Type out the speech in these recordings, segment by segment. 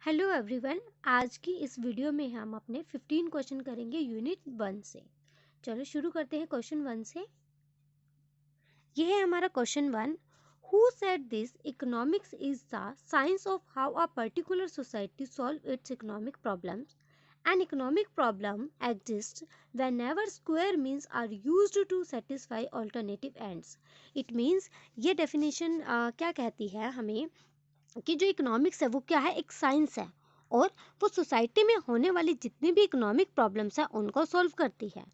Hello everyone. आज की इस वीडियो में हम अपने 15 क्वेश्चन करेंगे यूनिट 1 से। चलो शुरू करते हैं क्वेश्चन 1 से। यह है हमारा question 1। Who said this economics is the science of how a particular society solve it's economic problems. An economic problem exists whenever square means are used to satisfy alternative ends. It means ये definition क्या कहती है हमें कि जो economics है वो क्या है, एक साइंस है और वो सोसाइटी में होने वाली जितनी भी इकोनॉमिक प्रॉब्लम्स है उनको सॉल्व करती है।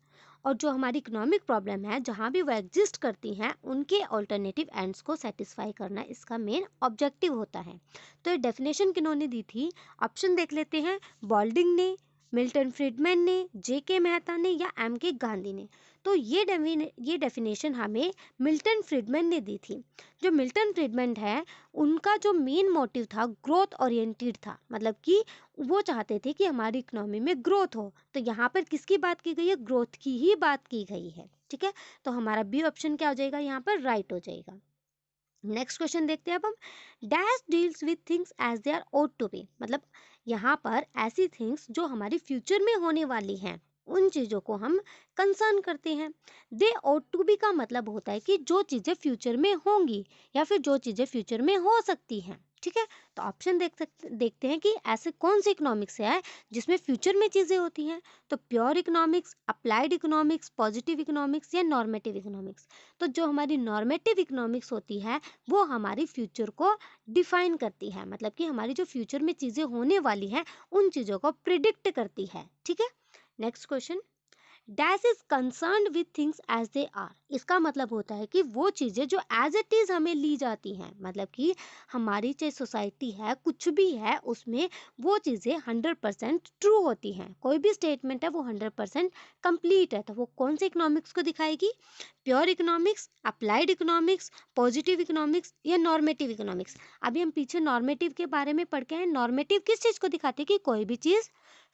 और जो हमारी इकोनॉमिक प्रॉब्लम है जहाँ भी वो एग्जिस्ट करती हैं उनके ऑल्टरनेटिव एंड्स को सेटिस्फाई करना इसका मेन ऑब्जेक्टिव होता है। तो ये डेफिनेशन किन्होंने दी थी, ऑप्शन देख लेते हैं। बॉल्डिंग ने, मिल्टन फ्रीडमैन ने, जे.के. मेहता ने या एम.के. गांधी ने। तो ये डेफिनेशन हमें मिल्टन फ्रीडमैन ने दी थी। जो मिल्टन फ्रीडमैन है उनका जो मेन मोटिव था ग्रोथ ओरिएंटेड था, मतलब कि वो चाहते थे कि हमारी इकोनॉमी में ग्रोथ हो। तो यहाँ पर किसकी बात की गई है, ग्रोथ की ही बात की गई है। ठीक है, तो हमारा बी ऑप्शन क्या हो जाएगा, यहाँ पर राइट हो जाएगा। नेक्स्ट क्वेश्चन देखते हैं अब हम। Dash deals with things as they are ought to be, मतलब यहाँ पर ऐसी थिंग्स जो हमारी फ्यूचर में होने वाली हैं उन चीज़ों को हम कंसर्न करते हैं। दे ought टू बी का मतलब होता है कि जो चीज़ें फ्यूचर में होंगी या फिर जो चीज़ें फ्यूचर में हो सकती हैं। ठीक है, तो ऑप्शन देखते हैं कि ऐसे कौन से इकोनॉमिक्स है जिसमें फ्यूचर में चीज़ें होती हैं। तो pure economics, applied economics, positive economics या नॉर्मेटिव इकोनॉमिक्स। तो जो हमारी नॉर्मेटिव इकोनॉमिक्स होती है वो हमारी फ्यूचर को डिफाइन करती है, मतलब कि हमारी जो फ्यूचर में चीज़ें होने वाली हैं उन चीज़ों को प्रिडिक्ट करती है। ठीक है, next question. Dash is concerned with things as they are, इसका मतलब होता है कि वो चीज़ें जो एज इट इज़ हमें ली जाती हैं, मतलब कि हमारी चाहे सोसाइटी है कुछ भी है उसमें वो चीज़ें 100% ट्रू होती हैं। कोई भी स्टेटमेंट है वो 100% कंप्लीट है। तो वो कौन से इकोनॉमिक्स को दिखाएगी, pure economics, applied economics, positive economics या नॉर्मेटिव इकोनॉमिक्स। अभी हम पीछे नॉर्मेटिव के बारे में पढ़ के हैं। नॉर्मेटिव किस चीज़ को दिखाते हैं कि कोई भी चीज़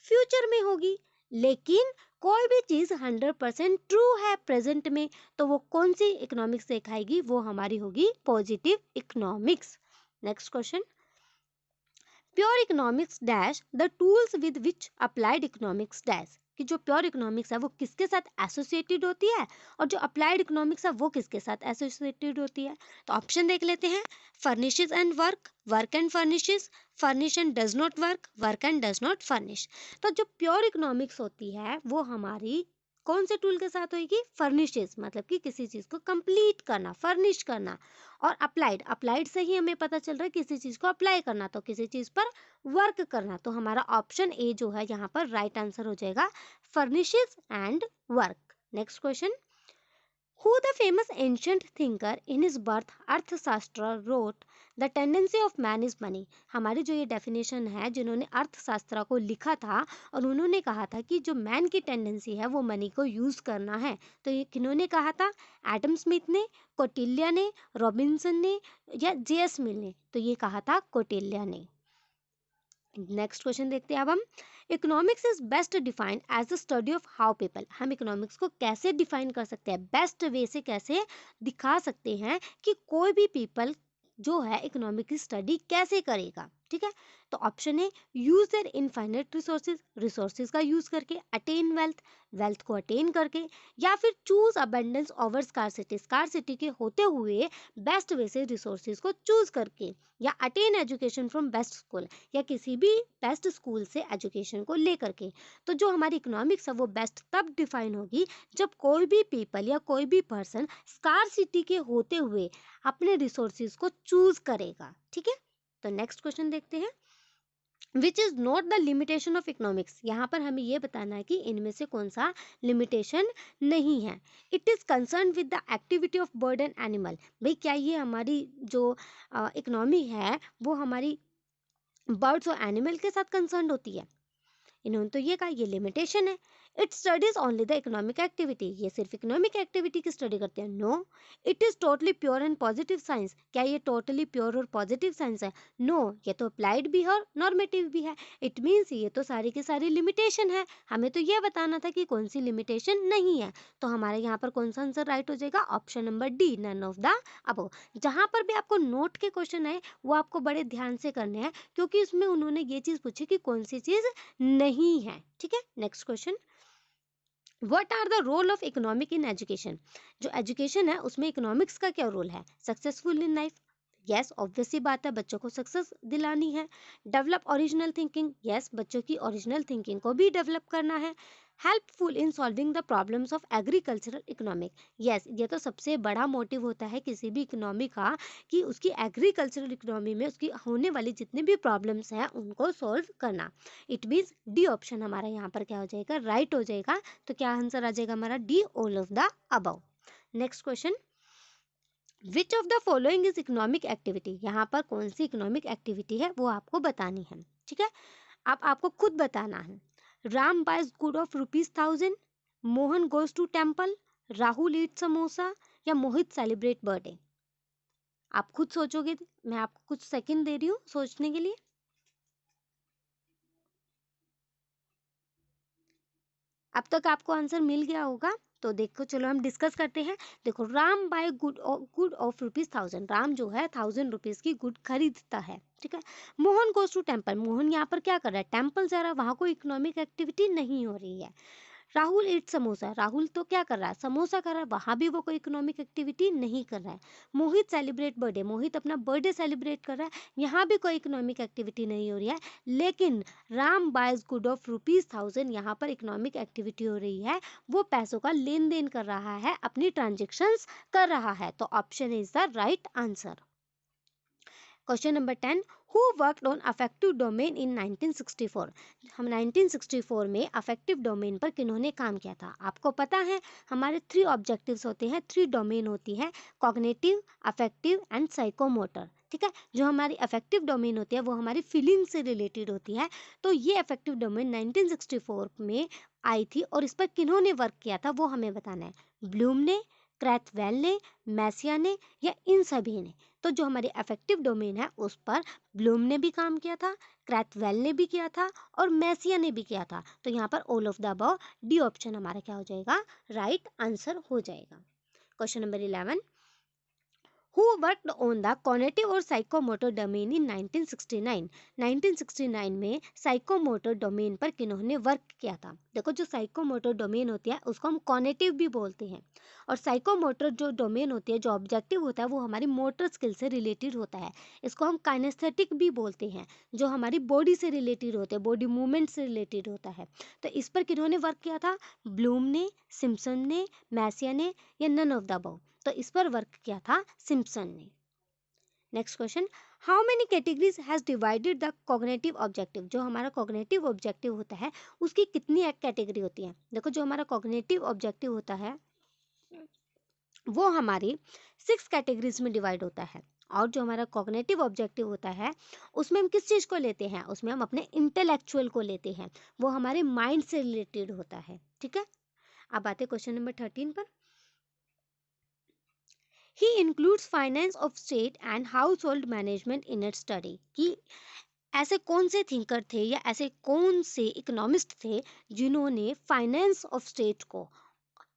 फ्यूचर में होगी लेकिन कोई भी चीज़ 100% ट्रू है प्रेजेंट में, तो वो कौन सी इकोनॉमिक्स दिखाएगी, वो हमारी होगी positive economics. Next question. Pure economics dash the tools with which applied economics dash, कि जो प्योर इकोनॉमिक्स है वो किसके साथ एसोसिएटेड होती है और जो अप्लाइड इकोनॉमिक्स है वो किसके साथ एसोसिएटेड होती है। तो ऑप्शन देख लेते हैं। Furnishes and work, work and furnishes, furnish and does not work, work and does not furnish. तो जो प्योर इकोनॉमिक्स होती है वो हमारी कौन से टूल के साथ होगी, फर्निशेस, मतलब कि किसी चीज़ को कंप्लीट करना, फर्निश करना। और अप्लाइड, अप्लाइड से ही हमें पता चल रहा है किसी चीज़ को अप्लाई करना, तो किसी चीज़ पर वर्क करना। तो हमारा ऑप्शन ए जो है यहाँ पर राइट आंसर हो जाएगा, furnishes and work. Next question. Who the famous ancient thinker in his birth अर्थशास्त्र wrote the tendency of man is money। हमारी जो ये डेफिनेशन है जिन्होंने अर्थशास्त्र को लिखा था और उन्होंने कहा था कि जो मैन की टेंडेंसी है वो मनी को यूज करना है। तो ये किन्होंने कहा था, एडम स्मिथ ने, कौटिल्य ने, रॉबिन्सन ने या जे.एस. मिल ने। तो ये कहा था कौटिल्य ने। नेक्स्ट क्वेश्चन देखते हैं अब हम। Economics is best defined as the study of how people, हम इकोनॉमिक्स को कैसे डिफाइन कर सकते हैं, बेस्ट वे से कैसे दिखा सकते हैं कि कोई भी पीपल जो है इकोनॉमिक की स्टडी कैसे करेगा। ठीक है, तो ऑप्शन है use their infinite resources, resources का यूज करके, अटेन वेल्थ, वेल्थ को अटेन करके, या फिर choose abundance over scarcity, scarcity के होते हुए बेस्ट वे से रिसोर्सेज को चूज करके, या attain education from best school, या किसी भी बेस्ट स्कूल से एजुकेशन को लेकर के। तो जो हमारी इकोनॉमिक्स है वो बेस्ट तब डिफाइन होगी जब कोई भी पीपल या कोई भी पर्सन स्कार्सिटी के होते हुए अपने रिसोर्सेज को चूज करेगा। ठीक है, तो नेक्स्ट क्वेश्चन देखते हैं। Which is not the limitation of economics, यहाँ पर हमें यह बताना है कि इनमें से कौन सा लिमिटेशन नहीं है। It is concern with the activity of bird and animal, भाई क्या ये हमारी जो इकोनॉमी है वो हमारी बर्ड्स और एनिमल के साथ कंसर्न होती है। इन्होंने तो ये कहा ये लिमिटेशन है। It studies only the economic activity, ये सिर्फ इकोनॉमिक एक्टिविटी की स्टडी करते हैं। No, it is totally pure and positive science, क्या ये टोटली प्योर और पॉजिटिव साइंस है? नो, ये तो अप्लाइड भी है और नॉर्मेटिव भी है। इट मीन्स ये तो सारी की सारी लिमिटेशन है, हमें तो ये बताना था कि कौन सी लिमिटेशन नहीं है। तो हमारे यहाँ पर कौन सा आंसर राइट हो जाएगा? Option number D, none of the above. जहाँ पर भी आपको नोट के क्वेश्चन है वो आपको बड़े ध्यान से करने हैं, क्योंकि उसमें उन्होंने ये चीज पूछी कि कौन सी चीज नहीं है। ठीक है, next question, What are the role of economic in education? जो एजुकेशन है उसमें इकोनॉमिक्स का क्या रोल है? Successful in life, yes obvious सी बात है, बच्चों को सक्सेस दिलानी है। डेवलप ओरिजिनल थिंकिंग, यस बच्चों की ओरिजिनल थिंकिंग को भी डेवलप करना है। Helpful in solving the problems of agricultural economic, yes ये तो सबसे बड़ा मोटिव होता है किसी भी इकोनॉमी का कि उसकी एग्रीकल्चरल इकोनॉमी में उसकी होने वाली जितनी भी प्रॉब्लम्स हैं उनको सॉल्व करना। इट मीन्स डी ऑप्शन हमारा यहाँ पर क्या हो जाएगा? राइट हो जाएगा। तो क्या आंसर आ जाएगा हमारा? D, all of the above. Next question, which of the following is economic activity, यहाँ पर कौन सी इकोनॉमिक एक्टिविटी है वो आपको बतानी है। ठीक है, अब आपको खुद बताना है। Ram buys good of ₹1000, Mohan goes to temple, Rahul eat samosa, या मोहित सेलिब्रेट बर्थडे। आप खुद सोचोगे, मैं आपको कुछ सेकंड दे रही हूँ सोचने के लिए। अब तक आपको आंसर मिल गया होगा, तो देखो चलो हम डिस्कस करते हैं। देखो, Ram buy good of ₹1000, Ram जो है ₹1000 की गुड खरीदता है। ठीक है, Mohan goes to temple, Mohan यहाँ पर क्या कर रहा है? टेम्पल जा रहा है, वहां कोई इकोनॉमिक एक्टिविटी नहीं हो रही है। राहुल ईट समोसा, राहुल तो क्या कर रहा है? समोसा कर रहा है, वहां भी वो कोई इकोनॉमिक एक्टिविटी नहीं कर रहा है। मोहित सेलिब्रेट बर्थडे, मोहित अपना बर्थडे सेलिब्रेट कर रहा है, यहाँ भी कोई इकोनॉमिक एक्टिविटी नहीं हो रही है। लेकिन राम बाइज गुड ऑफ ₹1000, यहाँ पर इकोनॉमिक एक्टिविटी हो रही है, वो पैसों का लेन देन कर रहा है, अपनी ट्रांजेक्शन्स कर रहा है। तो option is the right answer. Question number 10, who worked on affective domain इन 1964, हम 1964 में अफेक्टिव डोमेन पर किन्होंने काम किया था? आपको पता है हमारे 3 ऑब्जेक्टिव्स होते हैं, 3 डोमेन होती है, कॉग्निटिव, अफेक्टिव एंड साइकोमोटर। ठीक है, जो हमारी अफेक्टिव डोमेन होती है वो हमारी फीलिंग से रिलेटेड होती है। तो ये अफेक्टिव डोमेन 1964 में आई थी, और इस पर किन्होंने वर्क किया था वो हमें बताना है। ब्लूम ने, क्रैथवेल ने, मैसिया ने, या इन सभी ने? तो जो हमारी अफेक्टिव डोमेन है उस पर ब्लूम ने भी काम किया था, क्रैथवेल ने भी किया था, और मैसिया ने भी किया था। तो यहाँ पर all of the above, D option हमारा क्या हो जाएगा? राइट आंसर हो जाएगा। Question number 11, who worked on the cognitive और psychomotor domain in 1969, 1969 में साइकोमोटर डोमेन पर किन्होंने वर्क किया था? देखो, जो साइकोमोटर डोमेन होती है उसको हम कॉग्निटिव भी बोलते हैं, और साइकोमोटर जो डोमेन होती है, जो ऑब्जेक्टिव होता है, वो हमारी मोटर स्किल से रिलेटेड होता है। इसको हम काइनेस्थेटिक भी बोलते हैं, जो हमारी बॉडी से रिलेटेड होते हैं, बॉडी मूवमेंट से रिलेटेड होता है। तो इस पर किन्होंने वर्क किया था? ब्लूम ने, सिम्पसन ने, मैसिया ने, या नन ऑफ द अबव? तो इस पर वर्क किया था सिम्पसन ने। Next question, how many categories has divided the cognitive objective, जो हमारा कॉग्निटिव ऑब्जेक्टिव होता है उसकी कितनी कैटेगरी होती है? देखो, जो हमारा कॉग्निटिव ऑब्जेक्टिव होता है वो हमारी 6 कैटेगरीज में डिवाइड होता है, और जो हमारा कॉग्निटिव ऑब्जेक्टिव होता है उसमें हम किस चीज को लेते हैं? उसमें हम अपने इंटेलेक्चुअल को लेते हैं, वो हमारे माइंड से रिलेटेड होता है। ठीक है, अब आते क्वेश्चन नंबर 13 पर। He includes finance of state and household management in its study, कि ऐसे कौन से थिंकर थे या ऐसे कौन से इकोनॉमिस्ट थे जिन्होंने फाइनेंस ऑफ स्टेट को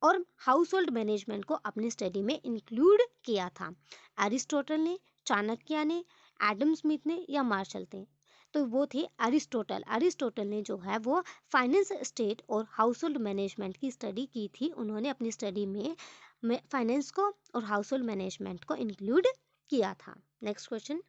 और हाउस होल्ड मैनेजमेंट को अपनी स्टडी में इंक्लूड किया था? एरिस्टोटल ने, चाणक्य ने, एडम स्मिथ ने, या मार्शल थे? तो वो थे अरिस्टोटल। अरिस्टोटल ने जो है वो फाइनेंस स्टेट और हाउस होल्ड मैनेजमेंट की स्टडी की थी, उन्होंने अपनी स्टडी में फाइनेंस को और हाउस होल्ड मैनेजमेंट को इंक्लूड किया था। Next question,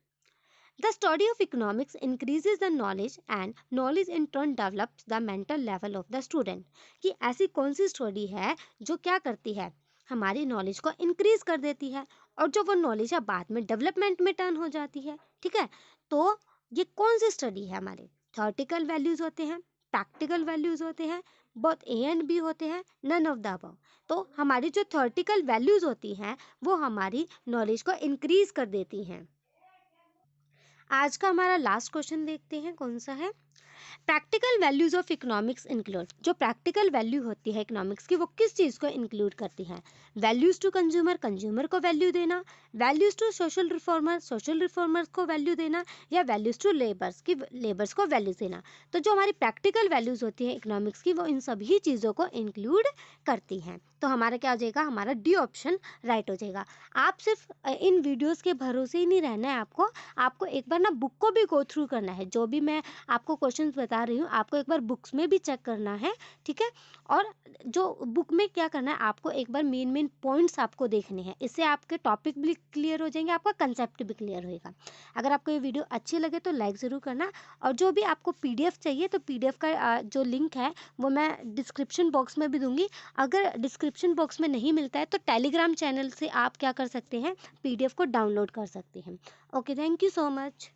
the study of economics increases the knowledge and knowledge in turn develops the mental level of the student, कि ऐसी कौन सी स्टडी है जो क्या करती है? हमारी नॉलेज को इंक्रीज कर देती है, और जो वो नॉलेज है बाद में डेवलपमेंट में टर्न हो जाती है। ठीक है, तो ये कौन सी स्टडी है? हमारे थ्योरेटिकल वैल्यूज होते हैं, प्रैक्टिकल वैल्यूज होते हैं, बोथ ए एंड बी होते हैं, नन ऑफ द अबव? तो हमारी जो थ्योरेटिकल वैल्यूज होती हैं वो हमारी नॉलेज को इंक्रीज कर देती हैं। आज का हमारा लास्ट क्वेश्चन देखते हैं कौन सा है। Practical values of economics include, जो प्रैक्टिकल वैल्यू होती है इकोनॉमिक्स की वो किस चीज़ को इंक्लूड करती है? वैल्यूज टू कंज्यूमर, कंज्यूमर को वैल्यू देना, values to social reformer, social reformers को वैल्यू देना, या वैल्यूज टू लेबर्स की, लेबर्स को वैल्यू देना। तो जो हमारी प्रैक्टिकल वैल्यूज होती है इकोनॉमिक्स की वो इन सभी चीज़ों को इंक्लूड करती हैं। तो हमारा क्या हो जाएगा, हमारा डी ऑप्शन राइट हो जाएगा। आप सिर्फ इन वीडियोस के भरोसे ही नहीं रहना है, आपको एक बार ना बुक को भी गो थ्रू करना है। जो भी मैं आपको क्वेश्चंस बता रही हूँ आपको एक बार बुक्स में भी चेक करना है, ठीक है। और जो बुक में क्या करना है, आपको एक बार मेन पॉइंट्स आपको देखने हैं। इससे आपके टॉपिक भी क्लियर हो जाएंगे, आपका कंसेप्ट भी क्लियर होएगा। अगर आपको ये वीडियो अच्छी लगे तो लाइक ज़रूर करना। और जो भी आपको पीडीएफ चाहिए तो पीडीएफ का जो लिंक है वो मैं डिस्क्रिप्शन बॉक्स में भी दूंगी। अगर डिस्क्रिप्शन बॉक्स में नहीं मिलता है तो टेलीग्राम चैनल से आप क्या कर सकते हैं, पीडीएफ को डाउनलोड कर सकते हैं। Okay, thank you so much.